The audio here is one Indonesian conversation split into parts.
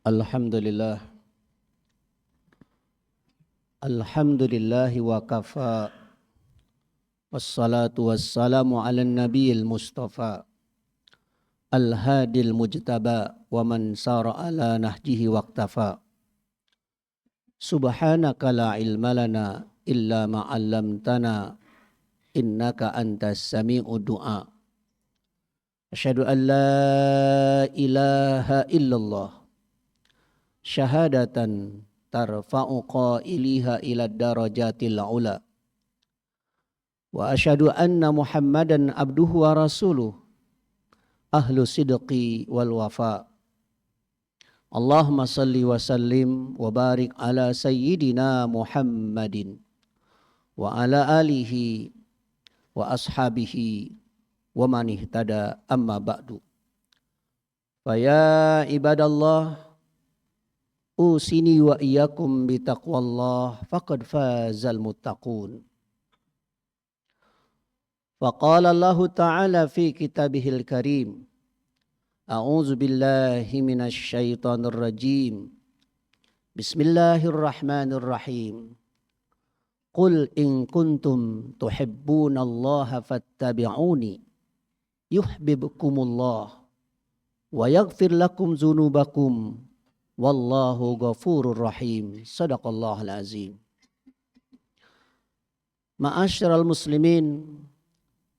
Alhamdulillah. Alhamdulillahi wa kafa. Wassalatu wassalamu ala nabiyil mustafa. Al-hadil mujtaba wa man sara ala nahjihi waqtafa. Subhanaka la ilma lana illa ma 'allamtana innaka antas sami'ud du'a. Asyhadu an la ilaha illallah syahadatan tarfa'u qailiha ila darajatil ula. Wa asyhadu anna Muhammadan abduhu wa rasuluh ahlu sidqi wal wafa. Allahumma salli wa sallim wa barik ala sayyidina Muhammadin wa ala alihi wa ashabihi wa man ihtada amma ba'du. Fa ya ibadallah usini wa iyyakum bi taqwallah faqad fazal muttaqun. Faqala Allah Ta'ala fi kitabihil karim. A'udzu billahi minasy syaithanir rajim. Bismillahirrahmanirrahim. Qul in kuntum tuhibbunallaha fattabi'uni yuhibbukumullah wa yaghfir lakum dzunubakum wallahu ghafurur rahim. Shadaqallahul azim. Ma'asyiral muslimin,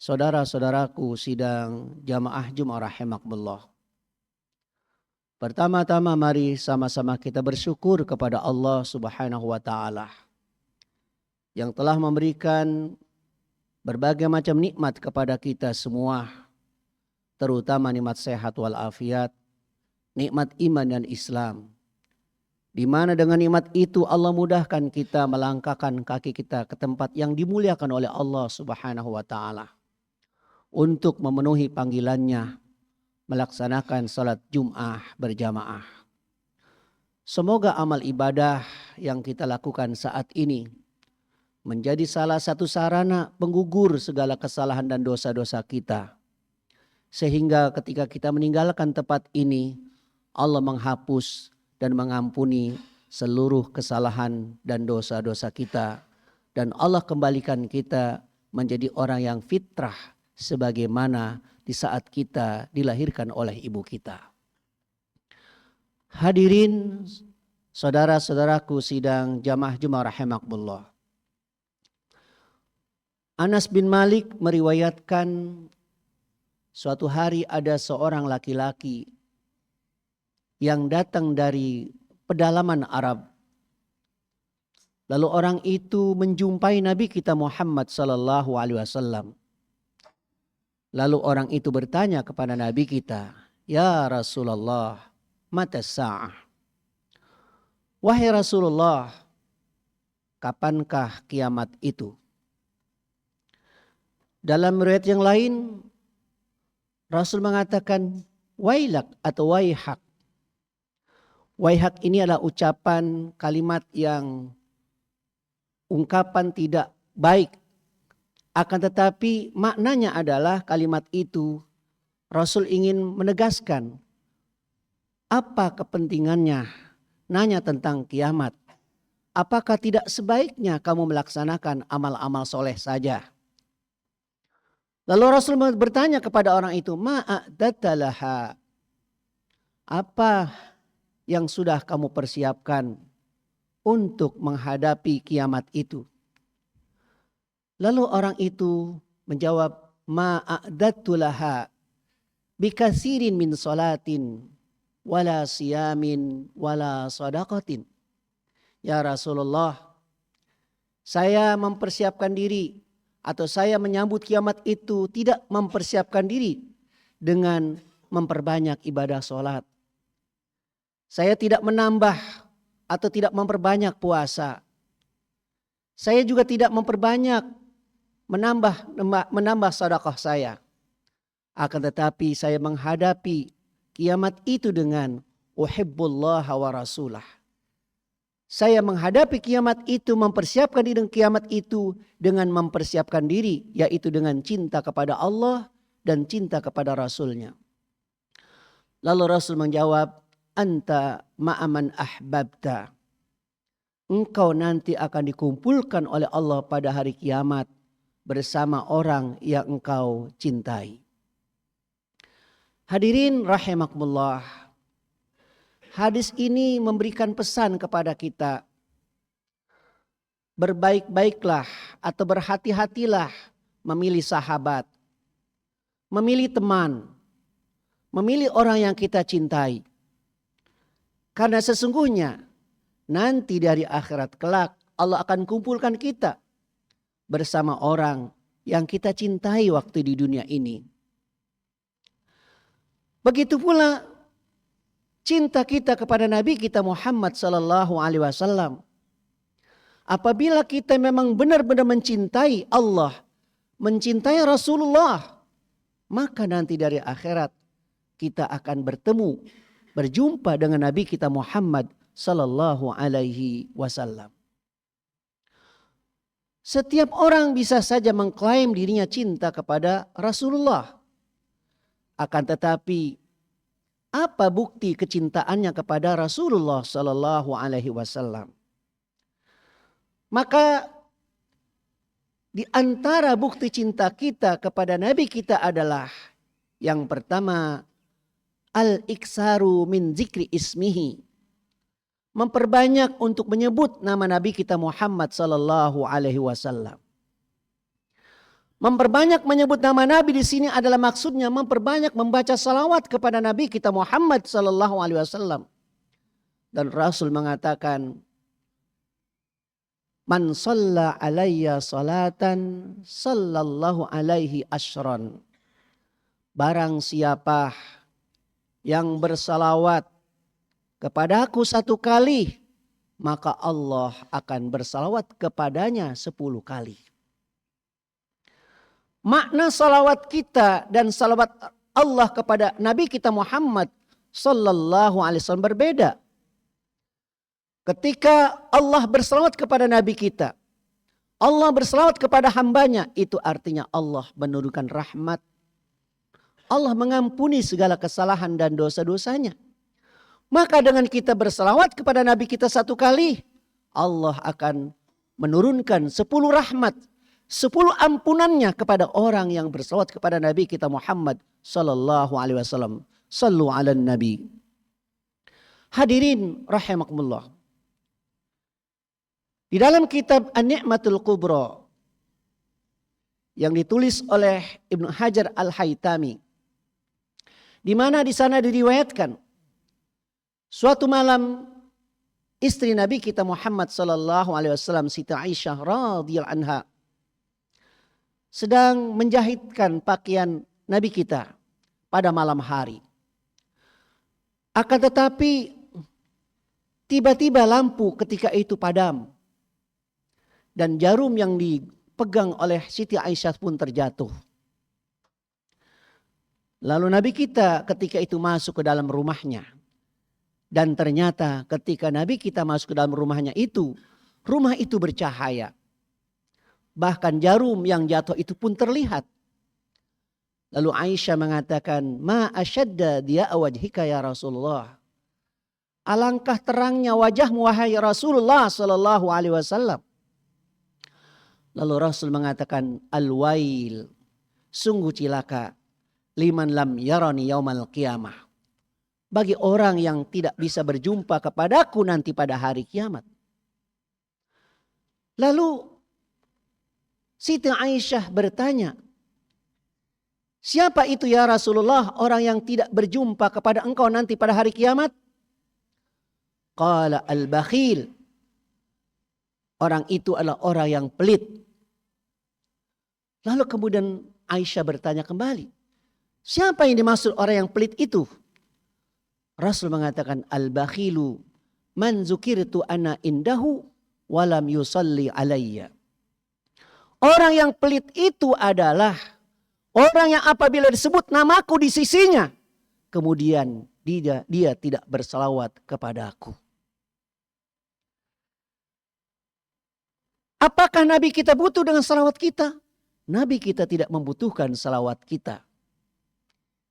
saudara-saudaraku sidang jamaah Jumat rahimakumullah. Pertama-tama mari sama-sama kita bersyukur kepada Allah Subhanahu wa taala yang telah memberikan berbagai macam nikmat kepada kita semua, terutama nikmat sehat wal afiat, nikmat iman dan Islam. Di mana dengan nikmat itu Allah mudahkan kita melangkahkan kaki kita ke tempat yang dimuliakan oleh Allah Subhanahu wa taala untuk memenuhi panggilannya, melaksanakan salat Jum'ah berjamaah. Semoga amal ibadah yang kita lakukan saat ini menjadi salah satu sarana penggugur segala kesalahan dan dosa-dosa kita. Sehingga ketika kita meninggalkan tempat ini, Allah menghapus dan mengampuni seluruh kesalahan dan dosa-dosa kita. Dan Allah kembalikan kita menjadi orang yang fitrah sebagaimana di saat kita dilahirkan oleh ibu kita. Hadirin saudara-saudaraku sidang jamaah Jumat rahimakumullah. Anas bin Malik meriwayatkan suatu hari ada seorang laki-laki yang datang dari pedalaman Arab. Lalu orang itu menjumpai Nabi kita Muhammad sallallahu alaihi wasallam. Lalu orang itu bertanya kepada Nabi kita, "Ya Rasulullah, mata sa'ah?" Wahai Rasulullah, kapankah kiamat itu? Dalam riwayat yang lain, Rasul mengatakan wailak atau waihak. Waihak ini adalah ucapan kalimat yang ungkapan tidak baik. Akan tetapi maknanya adalah kalimat itu Rasul ingin menegaskan apa kepentingannya nanya tentang kiamat. Apakah tidak sebaiknya kamu melaksanakan amal-amal soleh saja? Lalu Rasul bertanya kepada orang itu, ma'a'datalaha, apa yang sudah kamu persiapkan untuk menghadapi kiamat itu? Lalu orang itu menjawab, ma'a'datulaha bikasirin min salatin wala siyamin wala sadaqatin. Ya Rasulullah, saya mempersiapkan diri atau saya menyambut kiamat itu tidak mempersiapkan diri dengan memperbanyak ibadah sholat. Saya tidak menambah atau tidak memperbanyak puasa. Saya juga tidak menambah sedekah saya. Akan tetapi saya menghadapi kiamat itu dengan uhibbullaha wa rasulah. Saya menghadapi kiamat itu, mempersiapkan diri dengan kiamat itu dengan mempersiapkan diri, yaitu dengan cinta kepada Allah dan cinta kepada Rasulnya. Lalu Rasul menjawab, anta ma'aman ahbabta. Engkau nanti akan dikumpulkan oleh Allah pada hari kiamat bersama orang yang engkau cintai. Hadirin rahimakumullah. Hadis ini memberikan pesan kepada kita. Berbaik-baiklah atau berhati-hatilah memilih sahabat, memilih teman, memilih orang yang kita cintai. Karena sesungguhnya nanti dari akhirat kelak Allah akan kumpulkan kita bersama orang yang kita cintai waktu di dunia ini. Begitu pula cinta kita kepada Nabi kita Muhammad sallallahu alaihi wasallam. Apabila kita memang benar-benar mencintai Allah, mencintai Rasulullah, maka nanti dari akhirat kita akan berjumpa dengan Nabi kita Muhammad sallallahu alaihi wasallam. Setiap orang bisa saja mengklaim dirinya cinta kepada Rasulullah. Akan tetapi apa bukti kecintaannya kepada Rasulullah sallallahu alaihi wasallam? Maka di antara bukti cinta kita kepada Nabi kita adalah yang pertama al-iksaru min zikri ismihi. Memperbanyak untuk menyebut nama Nabi kita Muhammad sallallahu alaihi wasallam. Memperbanyak menyebut nama Nabi di sini adalah maksudnya memperbanyak membaca salawat kepada Nabi kita Muhammad sallallahu alaihi wasallam. Dan Rasul mengatakan, man shalla alayya salatan sallallahu alaihi asyran. Barang siapa yang bersalawat kepadaku 1 kali, maka Allah akan bersalawat kepadanya 10 kali. Makna salawat kita dan salawat Allah kepada Nabi kita Muhammad sallallahu alaihi wasallam berbeda. Ketika Allah bersalawat kepada Nabi kita, Allah bersalawat kepada hambanya, itu artinya Allah menurunkan rahmat. Allah mengampuni segala kesalahan dan dosa-dosanya. Maka dengan kita bersalawat kepada Nabi kita 1 kali, Allah akan menurunkan 10 rahmat, 10 ampunannya kepada orang yang bersalawat kepada Nabi kita Muhammad sallallahu alaihi wasallam. Sallu ala Nabi. Hadirin rahimakumullah. Di dalam kitab An-Ni'matul Kubra yang ditulis oleh Ibnu Hajar Al-Haytami, di mana di sana diriwayatkan suatu malam istri Nabi kita Muhammad sallallahu alaihi wasallam Siti Aisyah radhiyallahu anha sedang menjahitkan pakaian Nabi kita pada malam hari. Akan tetapi tiba-tiba lampu ketika itu padam. Dan jarum yang dipegang oleh Siti Aisyah pun terjatuh. Lalu Nabi kita ketika itu masuk ke dalam rumahnya. Dan ternyata ketika Nabi kita masuk ke dalam rumahnya itu, rumah itu bercahaya. Bahkan jarum yang jatuh itu pun terlihat. Lalu Aisyah mengatakan, ma asyadda dia wajhika ya Rasulullah. Alangkah terangnya wajahmu wahai Rasulullah sallallahu alaihi wasallam. Lalu Rasul mengatakan, al-wail, sungguh cilaka, liman lam yarani yaumal qiyamah. Bagi orang yang tidak bisa berjumpa kepadaku nanti pada hari kiamat. Lalu Siti Aisyah bertanya, siapa itu ya Rasulullah orang yang tidak berjumpa kepada engkau nanti pada hari kiamat? Qala al-bakhil. Orang itu adalah orang yang pelit. Lalu kemudian Aisyah bertanya kembali, siapa yang dimaksud orang yang pelit itu? Rasul mengatakan, al-bakhilu man zukirtu ana indahu walam yusalli alayya. Orang yang pelit itu adalah orang yang apabila disebut namaku di sisinya, kemudian dia tidak bersalawat kepada aku. Apakah Nabi kita butuh dengan salawat kita? Nabi kita tidak membutuhkan salawat kita.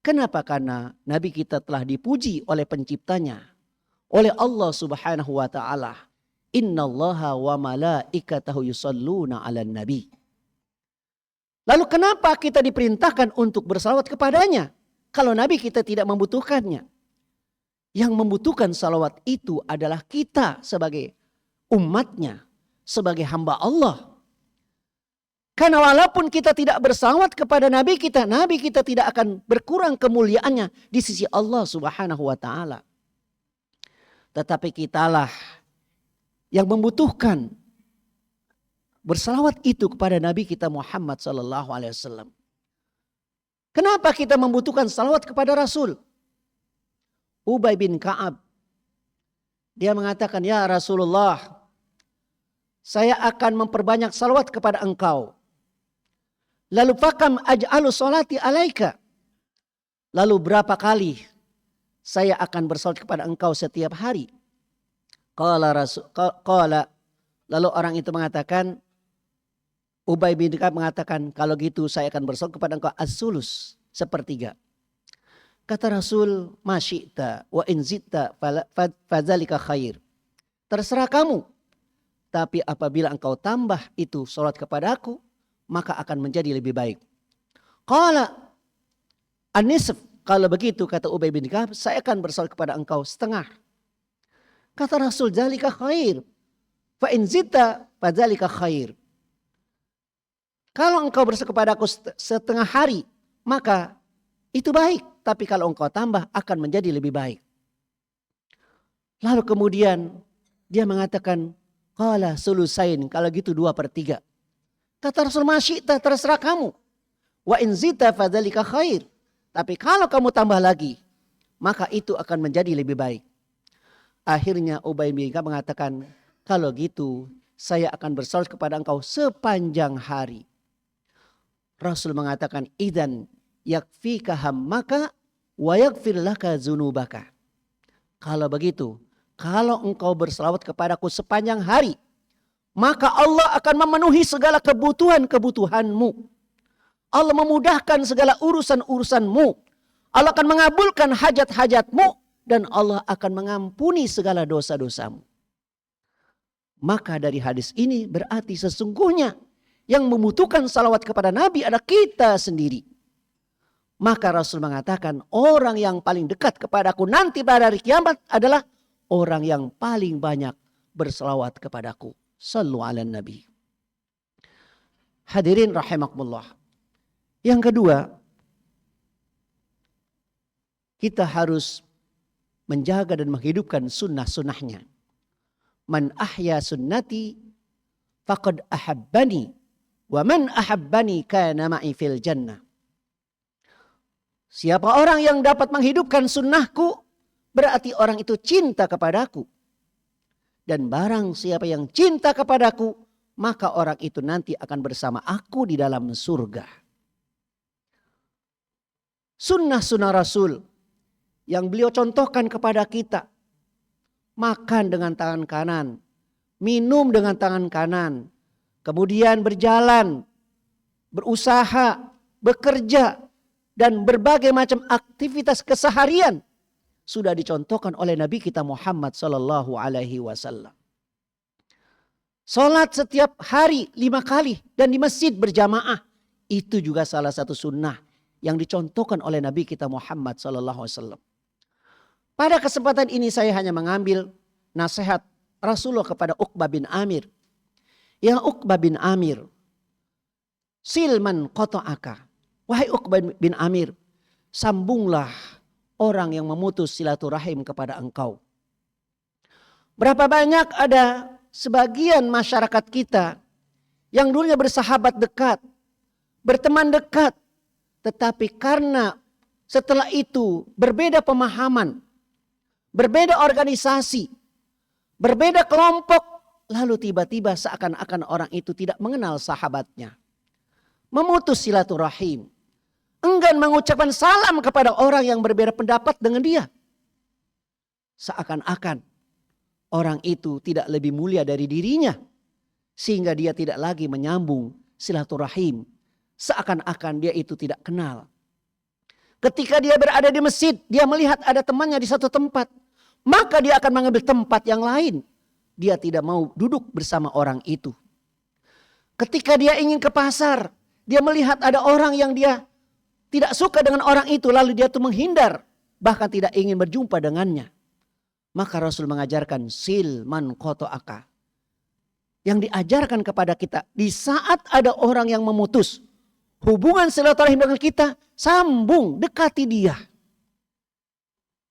Kenapa? Karena Nabi kita telah dipuji oleh penciptanya. oleh Allah Subhanahu wa taala. Innallaha wa malaikatahu yusholluna 'alan nabi. Lalu kenapa kita diperintahkan untuk bersalawat kepadanya kalau nabi kita tidak membutuhkannya? Yang membutuhkan salawat itu adalah kita sebagai umatnya, sebagai hamba Allah. Karena walaupun kita tidak bersalawat kepada nabi kita tidak akan berkurang kemuliaannya di sisi Allah Subhanahu wa taala. Tetapi kitalah yang membutuhkan bersalawat itu kepada nabi kita Muhammad sallallahu alaihi wasallam. Kenapa kita membutuhkan salawat kepada Rasul? Ubay bin Ka'ab, dia mengatakan, ya Rasulullah, saya akan memperbanyak salawat kepada engkau. Lalu fakam aj'alu sholati alaika. Lalu berapa kali saya akan bersalawat kepada engkau setiap hari? Lalu orang itu mengatakan, Ubay bin Ka'ab mengatakan, kalau gitu saya akan bersalawat kepada engkau as-sulus, sepertiga. Kata Rasul, masyita wa inzita fadzalika khair. Terserah kamu. Tapi apabila engkau tambah itu salat kepada aku, maka akan menjadi lebih baik. Qala an-nisf. Kalau begitu kata Ubay bin Ka'ab, saya akan bersalat kepada engkau setengah. Kata Rasul, dzalika khair. Fa inzita fadzalika khair. Kalau engkau bersalat kepada aku setengah hari, maka itu baik. Tapi kalau engkau tambah akan menjadi lebih baik. Lalu kemudian dia mengatakan, qala sulusain, kalau gitu 2/3. Kata Rasul, masyita, terserah kamu. Wa in zita fadzalika khair. Tapi kalau kamu tambah lagi, maka itu akan menjadi lebih baik. Akhirnya Ubay bin Ka'ab mengatakan, kalau gitu saya akan bersalat kepada engkau sepanjang hari. Rasul mengatakan, idzan yakfika hammaka wa yaghfir laka dzunubaka. Kalau begitu, kalau engkau berselawat kepadaku sepanjang hari, maka Allah akan memenuhi segala kebutuhan-kebutuhanmu. Allah memudahkan segala urusan-urusanmu. Allah akan mengabulkan hajat-hajatmu dan Allah akan mengampuni segala dosa-dosamu. Maka dari hadis ini berarti sesungguhnya yang membutuhkan salawat kepada Nabi adalah kita sendiri. Maka Rasul mengatakan, orang yang paling dekat kepadaku nanti pada hari kiamat adalah orang yang paling banyak berselawat kepadaku. Sallu ala nabi. Hadirin rahimakumullah. Yang kedua, kita harus menjaga dan menghidupkan sunnah-sunnahnya. Man ahya sunnati faqad ahabbani wa man ahabbani kana ma'i fil jannah. Siapa orang yang dapat menghidupkan sunnahku, berarti orang itu cinta kepadaku. Dan barang siapa yang cinta kepadaku, maka orang itu nanti akan bersama aku di dalam surga. Sunnah-sunnah Rasul yang beliau contohkan kepada kita. Makan dengan tangan kanan, minum dengan tangan kanan, kemudian berjalan, berusaha, bekerja, dan berbagai macam aktivitas keseharian sudah dicontohkan oleh Nabi kita Muhammad sallallahu alaihi wasallam. Salat setiap hari 5 kali dan di masjid berjamaah, itu juga salah satu sunnah yang dicontohkan oleh Nabi kita Muhammad sallallahu alaihi wasallam. Pada kesempatan ini saya hanya mengambil nasihat Rasulullah kepada Uqbah bin Amir. Ya Uqbah bin Amir, silman qata'aka. Wahai Uqbah bin Amir, sambunglah orang yang memutus silaturahim kepada engkau. Berapa banyak ada sebagian masyarakat kita yang dulunya bersahabat dekat, berteman dekat, tetapi karena setelah itu berbeda pemahaman, berbeda organisasi, berbeda kelompok, lalu tiba-tiba seakan-akan orang itu tidak mengenal sahabatnya. Memutus silaturahim. Enggan mengucapkan salam kepada orang yang berbeda pendapat dengan dia. Seakan-akan orang itu tidak lebih mulia dari dirinya. Sehingga dia tidak lagi menyambung silaturahim. Seakan-akan dia itu tidak kenal. Ketika dia berada di masjid, dia melihat ada temannya di satu tempat. maka dia akan mengambil tempat yang lain. Dia tidak mau duduk bersama orang itu. Ketika dia ingin ke pasar, dia melihat ada orang yang dia tidak suka dengan orang itu, lalu dia tuh menghindar, bahkan tidak ingin berjumpa dengannya. Maka Rasul mengajarkan sil man qata'aka. Yang diajarkan kepada kita, di saat ada orang yang memutus hubungan silaturahim dengan kita, sambung, dekati dia.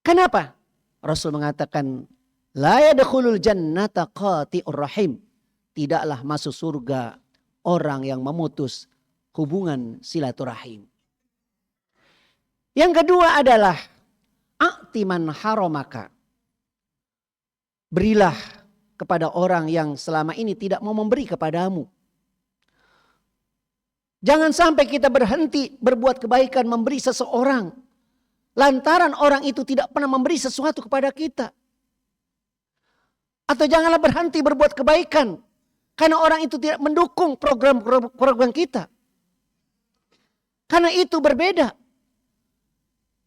Kenapa? Rasul mengatakan, la yadkhulul jannata qati'ur rahim. Tidaklah masuk surga orang yang memutus hubungan silaturahim. Yang kedua adalah a'timan haramaka. Berilah kepada orang yang selama ini tidak mau memberi kepadamu. Jangan sampai kita berhenti berbuat kebaikan memberi seseorang, lantaran orang itu tidak pernah memberi sesuatu kepada kita. Atau janganlah berhenti berbuat kebaikan karena orang itu tidak mendukung program kita. Karena itu berbeda.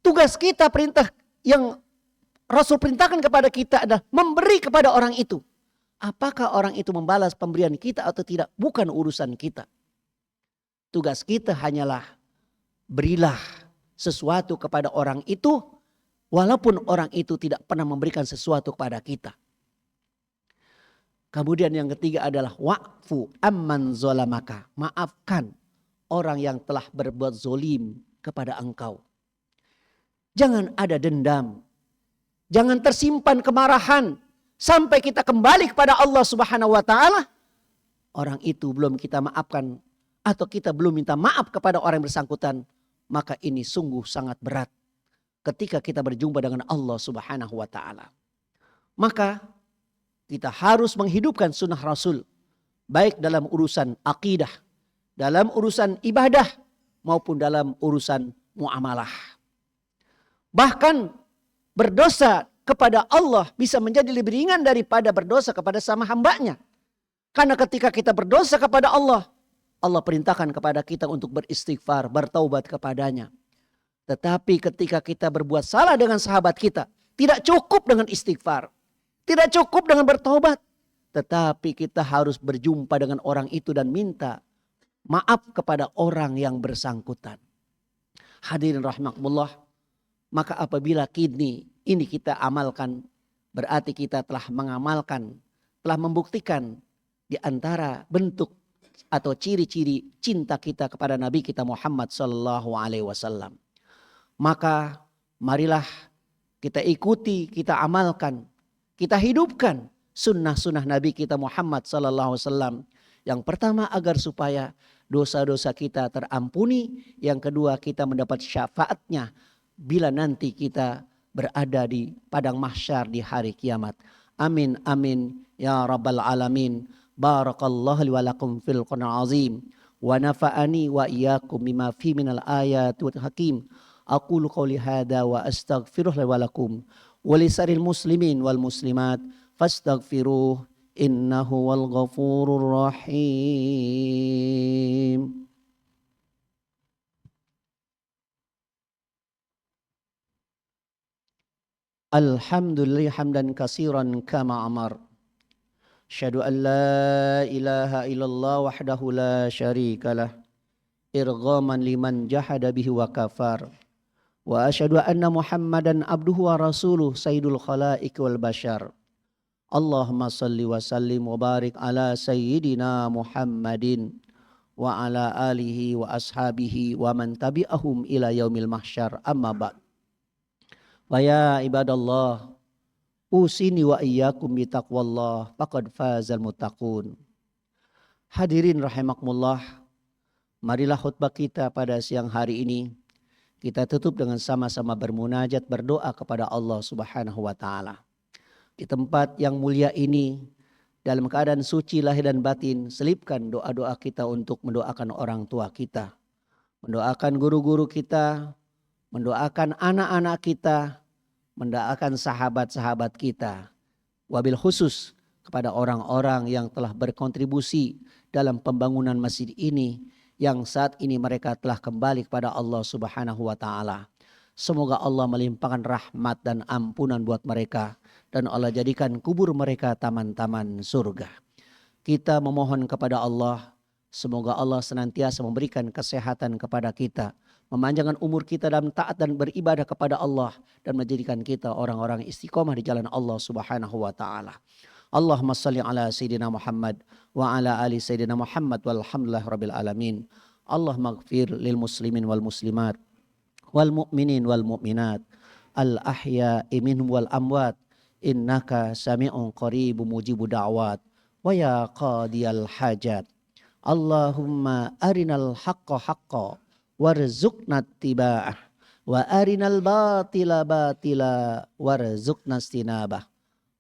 Tugas kita, perintah yang Rasul perintahkan kepada kita adalah memberi kepada orang itu. Apakah orang itu membalas pemberian kita atau tidak, bukan urusan kita. Tugas kita hanyalah berilah sesuatu kepada orang itu, walaupun orang itu tidak pernah memberikan sesuatu kepada kita. Kemudian yang ketiga adalah wa'fu amman zolamaka. Maafkan orang yang telah berbuat zolim kepada engkau. Jangan ada dendam. Jangan tersimpan kemarahan sampai kita kembali kepada Allah Subhanahu wa taala. Orang itu belum kita maafkan atau kita belum minta maaf kepada orang yang bersangkutan, maka ini sungguh sangat berat ketika kita berjumpa dengan Allah Subhanahu wa taala. Maka kita harus menghidupkan sunnah Rasul baik dalam urusan akidah, dalam urusan ibadah maupun dalam urusan muamalah. Bahkan berdosa kepada Allah bisa menjadi lebih ringan daripada berdosa kepada sama hambanya. Karena ketika kita berdosa kepada Allah, Allah perintahkan kepada kita untuk beristighfar, bertaubat kepadanya. Tetapi ketika kita berbuat salah dengan sahabat kita, tidak cukup dengan istighfar, tidak cukup dengan bertaubat. Tetapi kita harus berjumpa dengan orang itu dan minta maaf kepada orang yang bersangkutan. Hadirin rahimakumullah. Maka apabila ini kita amalkan, berarti kita telah mengamalkan, telah membuktikan di antara bentuk atau ciri-ciri cinta kita kepada Nabi kita Muhammad sallallahu alaihi wasallam. Maka marilah kita ikuti, kita amalkan, kita hidupkan sunnah-sunnah Nabi kita Muhammad sallallahu alaihi wasallam. Yang pertama agar supaya dosa-dosa kita terampuni, yang kedua kita mendapat syafaatnya bila nanti kita berada di padang mahsyar di hari kiamat. Amin amin ya rabbal alamin. Barakallahu li wa lakum fil Qur'anil azim wa nafa'ani wa iyyakum bima fi minal ayati wal hakim. Aqulu qouli hadza wa astaghfirullah wa lakum wa lisaril muslimin wal muslimat fastaghfiruh innahu wal ghafurur rahim. Alhamdulillah hamdan katsiran kama amar. Asyhadu an la ilaha illallah wahdahu la syarikalah. Irghaman liman jahada bihi wa kafar. Wa asyhadu anna Muhammadan abduhu wa rasuluh sayyidul khalaiq wal bashar. Allahumma salli wa sallim wa barik ala sayyidina Muhammadin wa ala alihi wa ashabihi wa man tabi'ahum ila yaumil mahsyar. Amma ba'd. Wa ya ibadallah, usini wa iyyakum bitaqwallah faqad fazal muttaqun. Hadirin rahimakumullah, marilah khutbah kita pada siang hari ini kita tutup dengan sama-sama bermunajat, berdoa kepada Allah Subhanahu wa taala. Di tempat yang mulia ini, dalam keadaan suci lahir dan batin, selipkan doa-doa kita untuk mendoakan orang tua kita, mendoakan guru-guru kita, mendoakan anak-anak kita, mendoakan sahabat-sahabat kita. Wabil khusus kepada orang-orang yang telah berkontribusi dalam pembangunan masjid ini, yang saat ini mereka telah kembali kepada Allah Subhanahu wa taala. Semoga Allah melimpahkan rahmat dan ampunan buat mereka. Dan Allah jadikan kubur mereka taman-taman surga. Kita memohon kepada Allah, semoga Allah senantiasa memberikan kesehatan kepada kita. Memanjangkan umur kita dalam taat dan beribadah kepada Allah. Dan menjadikan kita orang-orang istiqomah di jalan Allah subhanahu wa ta'ala. Allahumma salli ala Sayyidina Muhammad wa ala ali Sayyidina Muhammad walhamdulillah rabbil alamin. Allahumma gfir lil muslimin wal muslimat wal mu'minin wal mu'minat al ahya'i minhum wal amwat innaka sami'un qaribun mujibu da'wat wa ya qadiyal hajat. Allahumma arinal haqqa haqqa warzuqna ittiba'ah wa arinal batila batila warzuqna istinabah.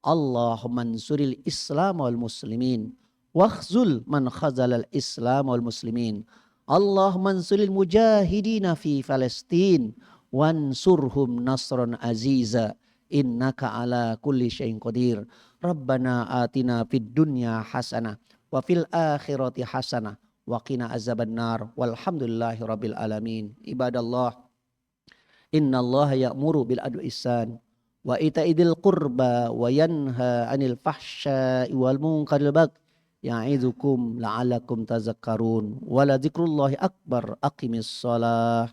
Allahumma ansuril islam wal muslimin wakhzul man khazalal islam wal muslimin. Allahumma ansuril mujahidina fi Palestin wansurhum nasran aziza innaka ala kulli syai'in qadir. Rabbana atina fid dunya hasanah wa fil akhirati hasanah wa qina azabannar walhamdulillahi rabbil alamin. Ibadallah, innallaha ya'muru bil adli ihsan wa itaidil qurba wa yanha 'anil fahsya'i wal munkaril baghi ya'idukum la'alakum tazakkarun. Wala dzikrullahi akbar. Aqimis shalah.